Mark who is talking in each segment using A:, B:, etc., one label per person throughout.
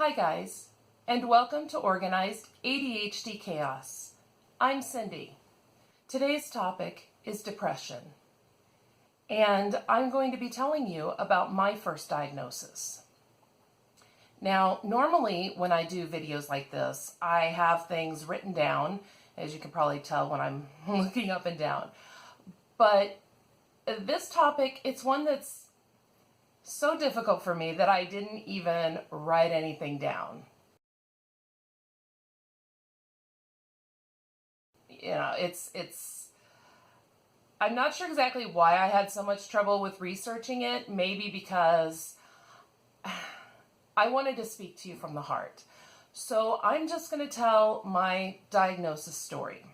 A: Hi guys, and welcome to Organized ADHD Chaos. I'm Cindy. Today's topic is depression, and I'm going to be telling you about my first diagnosis. Now, normally when I do videos like this, I have things written down, as you can probably tell when I'm looking up and down. But this topic, it's one that's so difficult for me that I didn't even write anything down. I'm not sure exactly why I had so much trouble with researching it. Maybe because I wanted to speak to you from the heart. So I'm just going to tell my diagnosis story.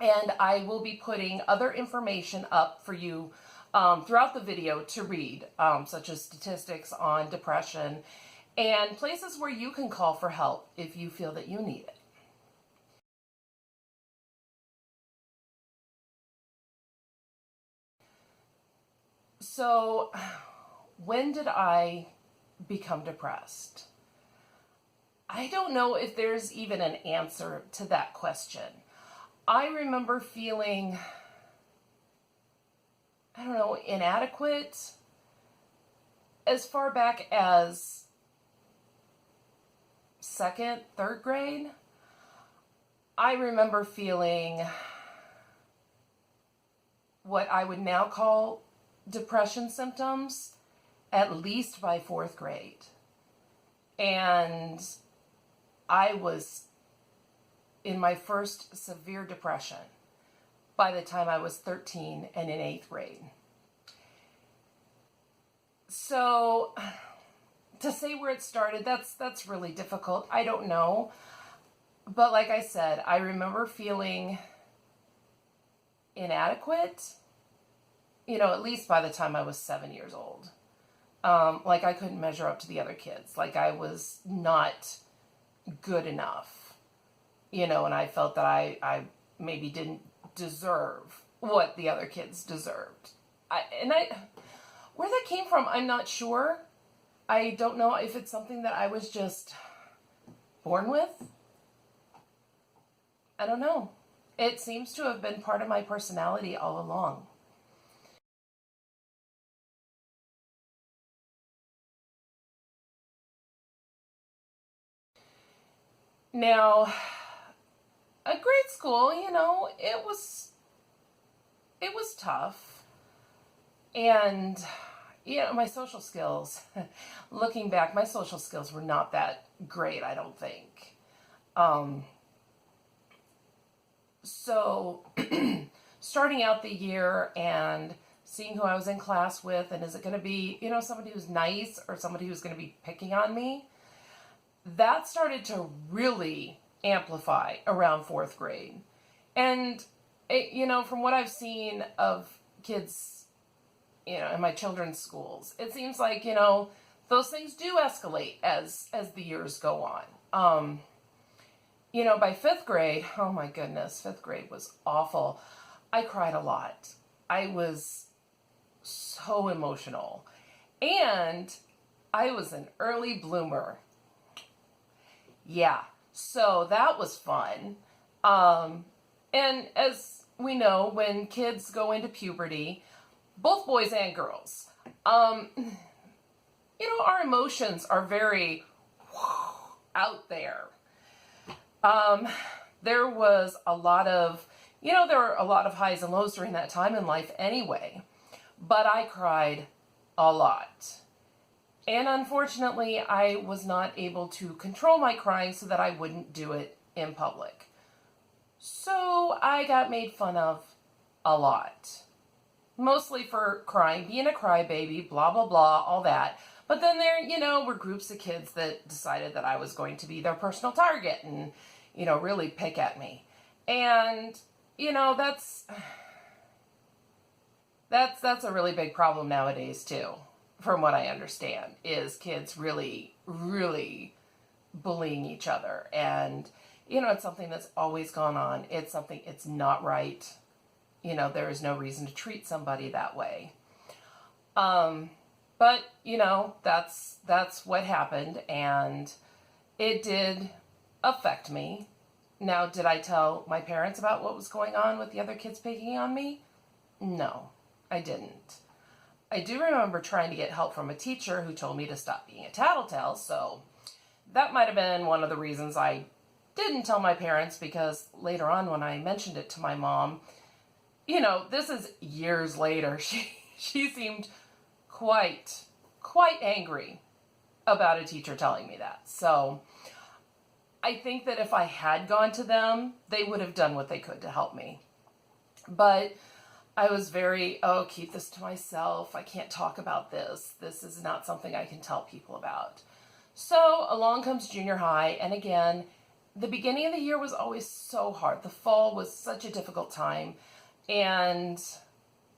A: And I will be putting other information up for you throughout the video to read, such as statistics on depression and places where you can call for help if you feel that you need it. So, when did I become depressed? I don't know if there's even an answer to that question. I remember feeling, inadequate as far back as second, third grade. I remember feeling what I would now call depression symptoms at least by fourth grade. And I was in my first severe depression by the time I was 13 and in 8th grade. So to say where it started, that's really difficult. I don't know. But like I said, I remember feeling inadequate, at least by the time I was 7 years old. Like I couldn't measure up to the other kids. Like I was not good enough, and I felt that I maybe didn't deserve what the other kids deserved. Where that came from, I'm not sure. I don't know if it's something that I was just born with. I don't know. It seems to have been part of my personality all along. Now, at grade school, it was tough. And, my social skills, looking back, my social skills were not that great, I don't think. So, starting out the year and seeing who I was in class with, and is it going to be, somebody who's nice or somebody who's going to be picking on me? That started to really amplify around fourth grade. And, from what I've seen of kids, in my children's schools, it seems like, those things do escalate as the years go on. By fifth grade, oh my goodness, fifth grade was awful. I cried a lot. I was so emotional. And I was an early bloomer. Yeah, so that was fun. And as we know, when kids go into puberty, both boys and girls, our emotions are very out there. There was a lot of, there were a lot of highs and lows during that time in life anyway, but I cried a lot. And unfortunately, I was not able to control my crying so that I wouldn't do it in public. So I got made fun of a lot. Mostly for crying, being a crybaby, blah, blah, blah, all that. But then there, were groups of kids that decided that I was going to be their personal target and, really pick at me. And, that's a really big problem nowadays too, from what I understand, is kids really, really bullying each other. And, it's something that's always gone on. It's not right. There is no reason to treat somebody that way. But, that's what happened. And it did affect me. Now, did I tell my parents about what was going on with the other kids picking on me? No, I didn't. I do remember trying to get help from a teacher who told me to stop being a tattletale, so that might have been one of the reasons I didn't tell my parents, because later on when I mentioned it to my mom, this is years later, she seemed quite angry about a teacher telling me that. So I think that if I had gone to them, they would have done what they could to help me. But I was very, keep this to myself. I can't talk about this. This is not something I can tell people about. So along comes junior high. And again, the beginning of the year was always so hard. The fall was such a difficult time. And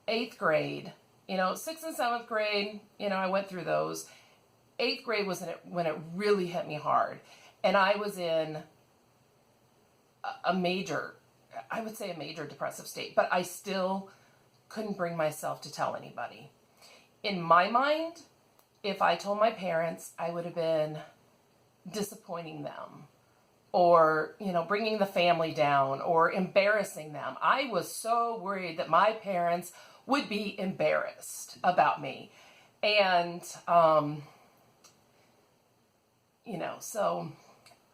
A: 8th grade, 6th and 7th grade, I went through those. 8th grade was when it really hit me hard. And I was in a major depressive state, but I still couldn't bring myself to tell anybody. In my mind, if I told my parents, I would have been disappointing them, or, bringing the family down, or embarrassing them. I was so worried that my parents would be embarrassed about me. And, so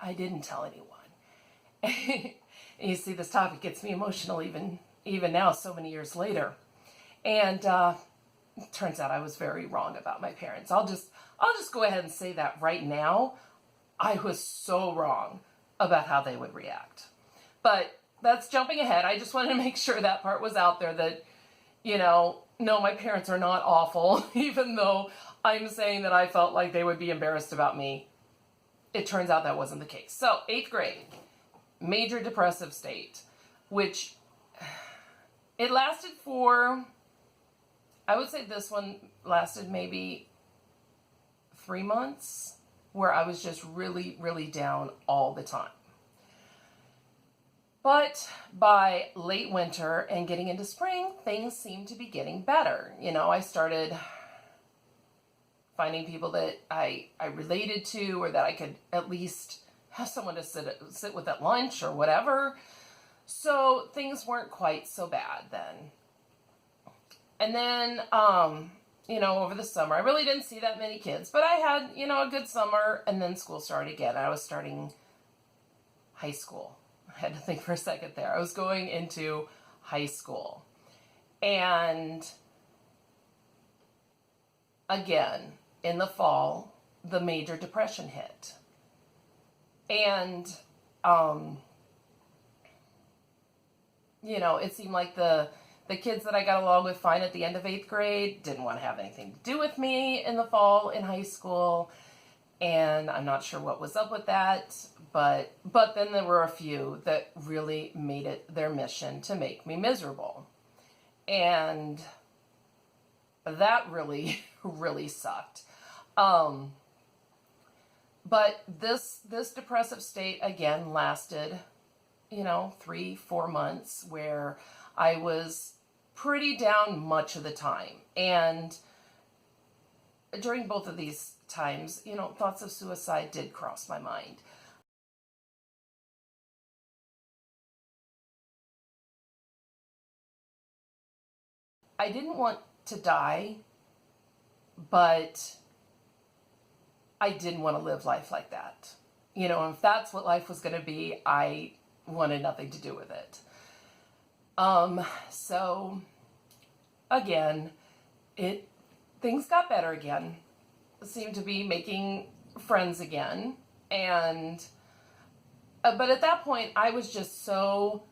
A: I didn't tell anyone. And you see, this topic gets me emotional even now, so many years later. And it turns out I was very wrong about my parents. I'll just go ahead and say that right now. I was so wrong about how they would react. But that's jumping ahead. I just wanted to make sure that part was out there, that, no, my parents are not awful, even though I'm saying that I felt like they would be embarrassed about me. It turns out that wasn't the case. So 8th grade, major depressive state, which it lasted for, I would say this one lasted maybe 3 months, where I was just really, really down all the time. But by late winter and getting into spring, things seemed to be getting better. I started finding people that I related to, or that I could at least have someone to sit with at lunch or whatever. So things weren't quite so bad then. And then, over the summer, I really didn't see that many kids, but I had, a good summer, and then school started again. I was starting high school. I had to think for a second there. I was going into high school. And again, in the fall, the major depression hit. And, it seemed like the kids that I got along with fine at the end of 8th grade didn't want to have anything to do with me in the fall in high school. And I'm not sure what was up with that, but then there were a few that really made it their mission to make me miserable. And that really, really sucked. But this depressive state again lasted, 3-4 months, where I was pretty down much of the time. And during both of these times, thoughts of suicide did cross my mind. I didn't want to die, but I didn't want to live life like that. If that's what life was going to be, I wanted nothing to do with it. So again, things got better again. Seemed to be making friends again. And, but at that point I was just so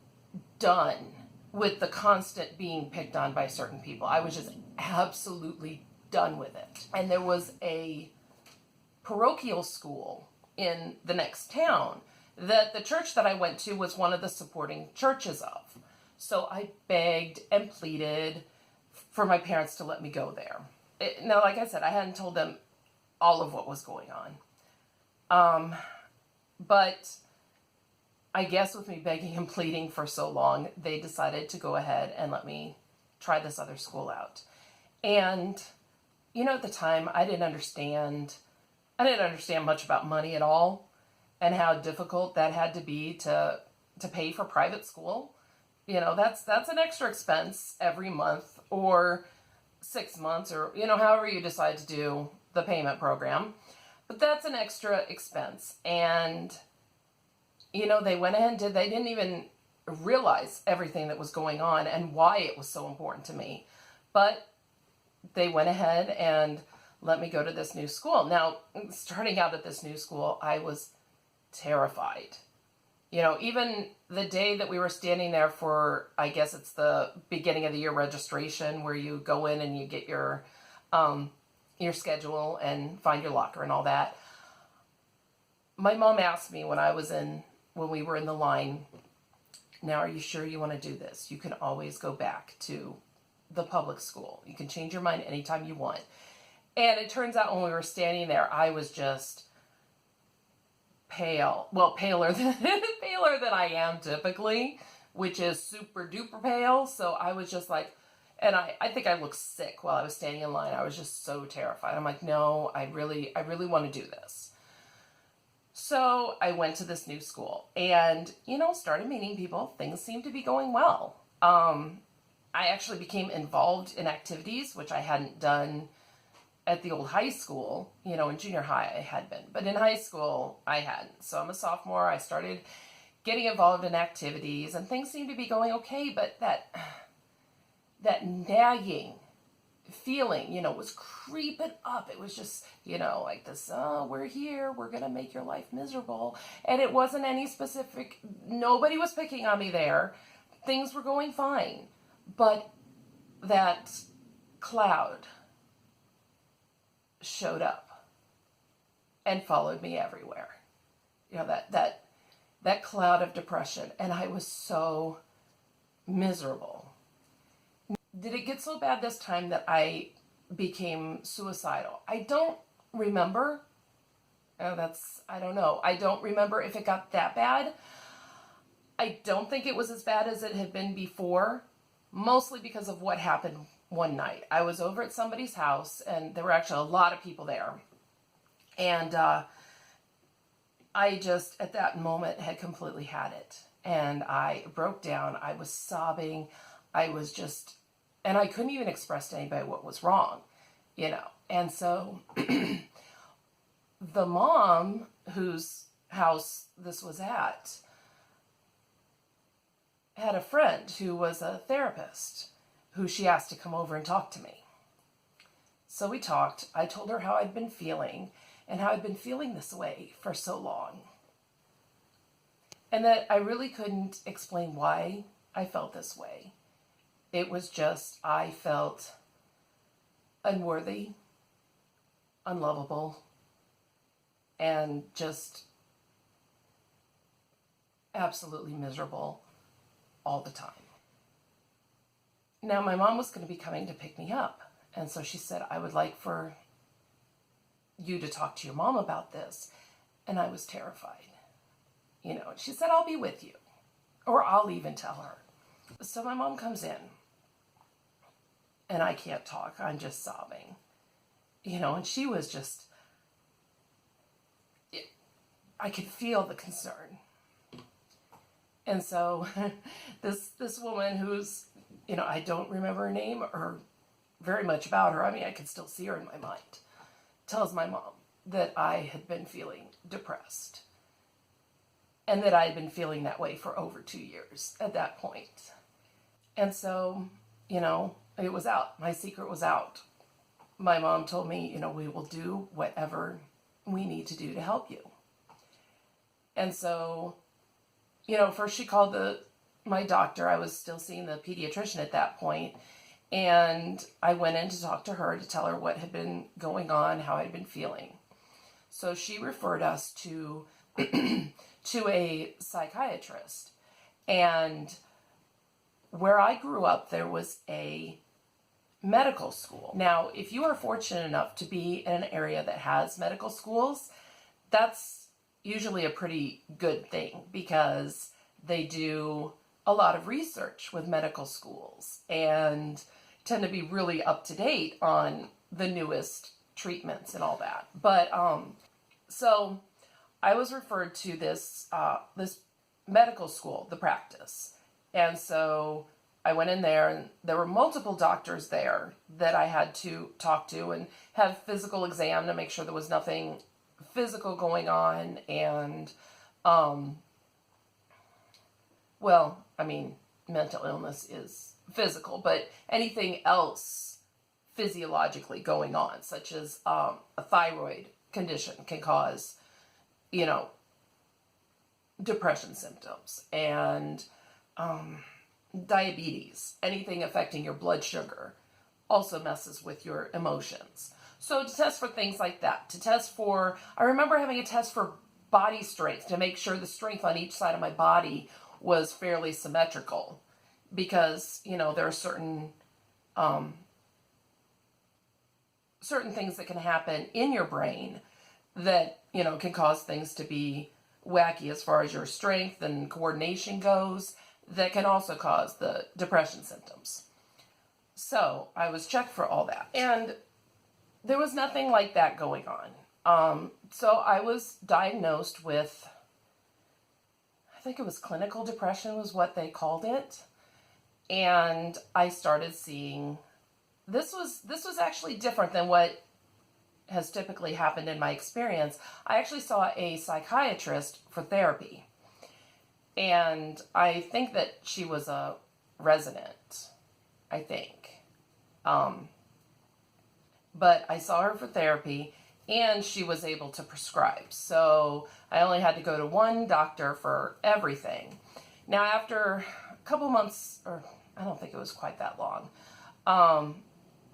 A: done with the constant being picked on by certain people. I was just absolutely done with it. And there was a parochial school in the next town that the church that I went to was one of the supporting churches of. So I begged and pleaded for my parents to let me go there. Now, like I said, I hadn't told them all of what was going on. But I guess with me begging and pleading for so long, they decided to go ahead and let me try this other school out. And, at the time, I didn't understand much about money at all. and how difficult that had to be to pay for private school. That's an extra expense every month or 6 months, or however you decide to do the payment program. But that's an extra expense. And they went ahead and they didn't even realize everything that was going on and why it was so important to me. But they went ahead and let me go to this new school. Now, starting out at this new school, I was terrified. Even the day that we were standing there for, I guess it's the beginning of the year registration, where you go in and you get your schedule and find your locker and all that. My mom asked me when we were in the line, now, are you sure you want to do this? You can always go back to the public school. You can change your mind anytime you want. And it turns out when we were standing there, I was just pale. Well, paler than I am typically, which is super duper pale. So I was just like, and I think I looked sick while I was standing in line. I was just so terrified. I'm like, no, I really want to do this. So I went to this new school and, started meeting people. Things seemed to be going well. I actually became involved in activities, which I hadn't done at the old high school. In junior high I had been, but in high school I hadn't. So I'm a sophomore. I started getting involved in activities and things seemed to be going okay, but that nagging feeling, was creeping up. It was just, like this, oh, we're here, we're going to make your life miserable. And it wasn't any specific, nobody was picking on me there. Things were going fine. But that cloud showed up and followed me everywhere. That cloud of depression. And I was so miserable. Did it get so bad this time that I became suicidal? I don't remember. I don't know. I don't remember if it got that bad. I don't think it was as bad as it had been before, mostly because of what happened one night. I was over at somebody's house, and there were actually a lot of people there. And I just, at that moment, had completely had it. And I broke down. I was sobbing. I was just... And I couldn't even express to anybody what was wrong, And so the mom whose house this was at had a friend who was a therapist who she asked to come over and talk to me. So we talked. I told her how I'd been feeling and how I'd been feeling this way for so long. And that I really couldn't explain why I felt this way. It was just, I felt unworthy, unlovable, and just absolutely miserable all the time. Now, my mom was going to be coming to pick me up. And so she said, I would like for you to talk to your mom about this. And I was terrified. And she said, I'll be with you. Or I'll even tell her. So my mom comes in. And I can't talk. I'm just sobbing. And she was just... I could feel the concern. And so this woman who's, I don't remember her name or very much about her. I mean, I can still see her in my mind. Tells my mom that I had been feeling depressed. And that I had been feeling that way for over 2 years at that point. And so, it was out. My secret was out. My mom told me, we will do whatever we need to do to help you. And so, first she called my doctor. I was still seeing the pediatrician at that point. And I went in to talk to her to tell her what had been going on, how I'd been feeling. So she referred us to a psychiatrist. And where I grew up, there was a medical school. Now, if you are fortunate enough to be in an area that has medical schools, that's usually a pretty good thing because they do a lot of research with medical schools and tend to be really up to date on the newest treatments and all that. But so I was referred to this medical school, the practice. And so I went in there, and there were multiple doctors there that I had to talk to and have physical exam to make sure there was nothing physical going on. And, well, I mean, mental illness is physical, but anything else physiologically going on, such as a thyroid condition, can cause, depression symptoms, and diabetes, anything affecting your blood sugar, also messes with your emotions. So to test for things like that, I remember having a test for body strength to make sure the strength on each side of my body was fairly symmetrical, because, there are certain things that can happen in your brain that, can cause things to be wacky as far as your strength and coordination goes, that can also cause the depression symptoms. So I was checked for all that, and there was nothing like that going on. So I was diagnosed with, I think it was clinical depression was what they called it. And I started seeing, this was actually different than what has typically happened in my experience. I actually saw a psychiatrist for therapy. And I think that she was a resident, I think. But I saw her for therapy, and she was able to prescribe. So I only had to go to one doctor for everything. Now, after a couple months, or I don't think it was quite that long,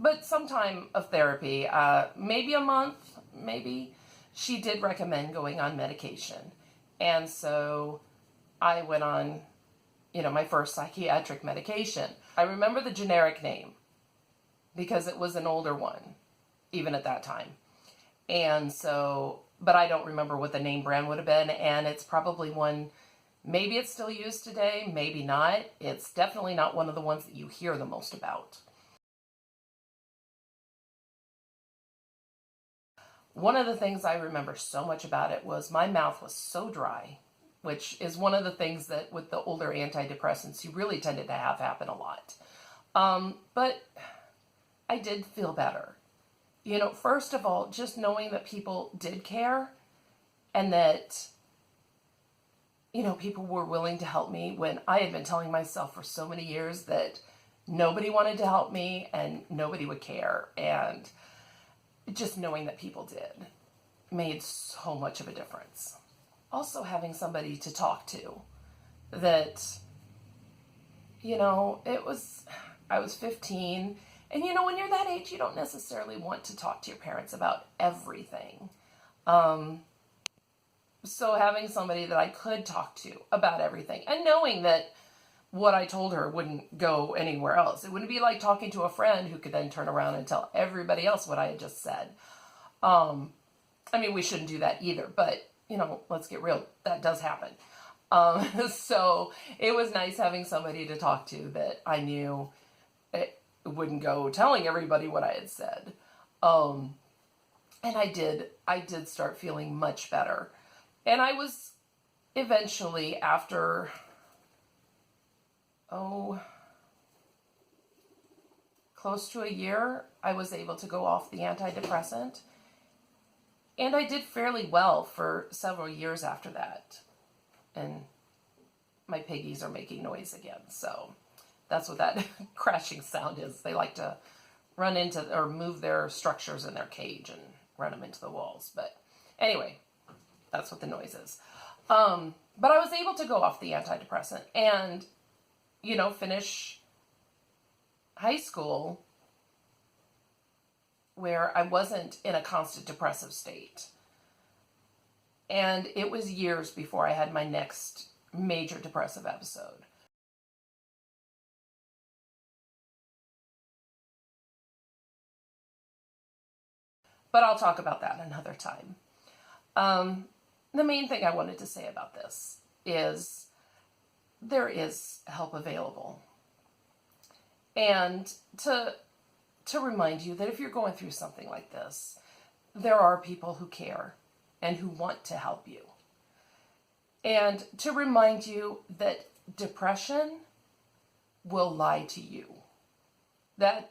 A: but some time of therapy, maybe a month, maybe, she did recommend going on medication. And so I went on, my first psychiatric medication. I remember the generic name because it was an older one, even at that time. And so, but I don't remember what the name brand would have been, and it's probably one, maybe it's still used today, maybe not. It's definitely not one of the ones that you hear the most about. One of the things I remember so much about it was my mouth was so dry, which is one of the things that with the older antidepressants, you really tended to have happen a lot. But I did feel better. First of all, just knowing that people did care, and that, people were willing to help me when I had been telling myself for so many years that nobody wanted to help me and nobody would care. And just knowing that people did made so much of a difference. Also having somebody to talk to that, I was 15, and when you're that age, you don't necessarily want to talk to your parents about everything. So having somebody that I could talk to about everything, and knowing that what I told her wouldn't go anywhere else. It wouldn't be like talking to a friend who could then turn around and tell everybody else what I had just said. We shouldn't do that either, but, let's get real. That does happen. So it was nice having somebody to talk to that I knew it wouldn't go telling everybody what I had said. And I did start feeling much better. And I was eventually, after, close to a year, I was able to go off the antidepressant. And I did fairly well for several years after that. And my piggies are making noise again, so that's what that crashing sound is. They like to run into or move their structures in their cage and run them into the walls. But anyway, that's what the noise is. But I was able to go off the antidepressant and, finish high school where I wasn't in a constant depressive state. And it was years before I had my next major depressive episode. But I'll talk about that another time. The main thing I wanted to say about this is there is help available. And to remind you that if you're going through something like this, there are people who care and who want to help you. And to remind you that depression will lie to you. That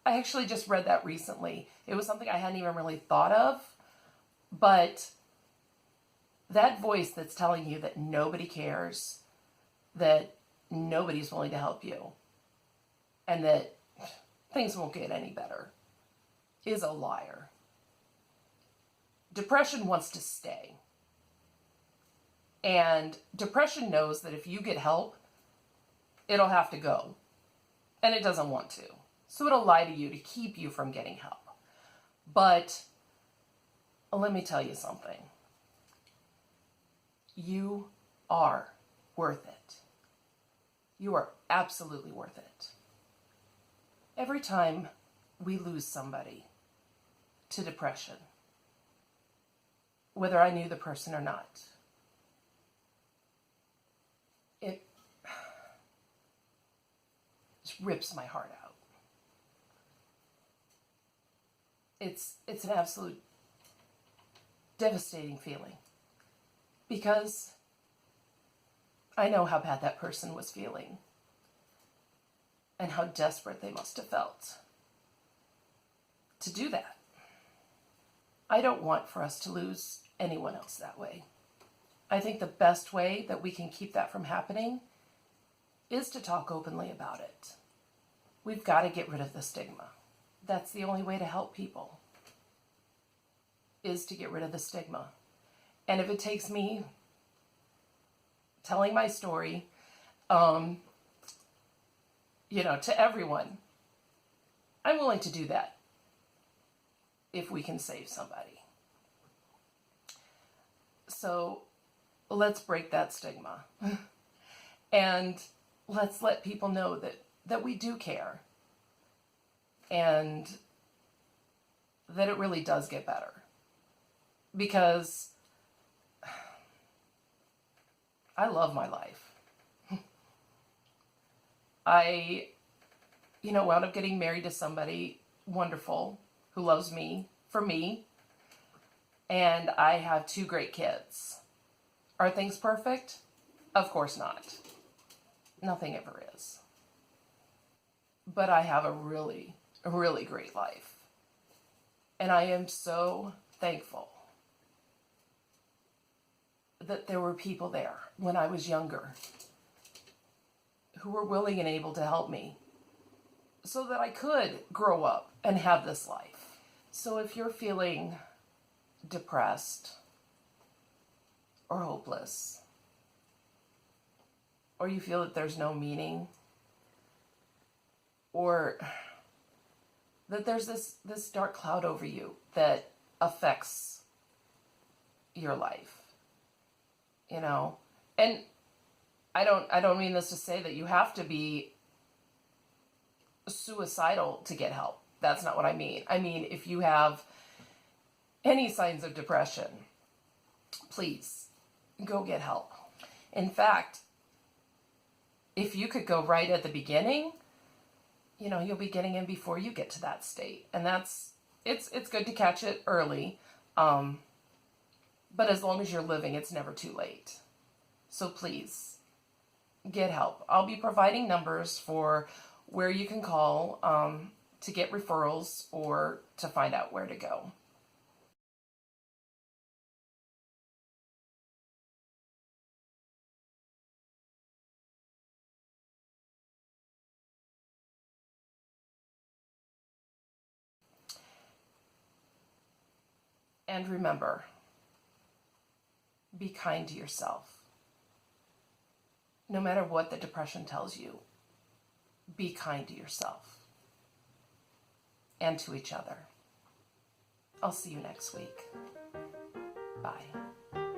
A: I actually just read that recently. It was something I hadn't even really thought of, but that voice that's telling you that nobody cares, that nobody's willing to help you, and that things won't get any better, is a liar. Depression wants to stay. And depression knows that if you get help, it'll have to go. And it doesn't want to. So it'll lie to you to keep you from getting help. But let me tell you something. You are worth it. You are absolutely worth it. Every time we lose somebody to depression, whether I knew the person or not, it just rips my heart out. It's an absolute devastating feeling because I know how bad that person was feeling and how desperate they must have felt to do that. I don't want for us to lose anyone else that way. I think the best way that we can keep that from happening is to talk openly about it. We've got to get rid of the stigma. That's the only way to help people, is to get rid of the stigma. And if it takes me telling my story, to everyone, I'm willing to do that if we can save somebody. So let's break that stigma and let's let people know that we do care and that it really does get better. Because I love my life. I, wound up getting married to somebody wonderful who loves me for me. And I have 2 great kids. Are things perfect? Of course not. Nothing ever is. But I have a really great life. And I am so thankful that there were people there when I was younger who were willing and able to help me so that I could grow up and have this life. So if you're feeling depressed or hopeless, or you feel that there's no meaning, or that there's this dark cloud over you that affects your life, and I don't mean this to say that you have to be suicidal to get help. That's not what I mean. I mean, if you have any signs of depression, please go get help. In fact, if you could go right at the beginning, you'll be getting in before you get to that state. And it's good to catch it early. But as long as you're living, it's never too late. So please get help. I'll be providing numbers for where you can call to get referrals or to find out where to go. And remember, be kind to yourself. No matter what the depression tells you, be kind to yourself and to each other. I'll see you next week. Bye.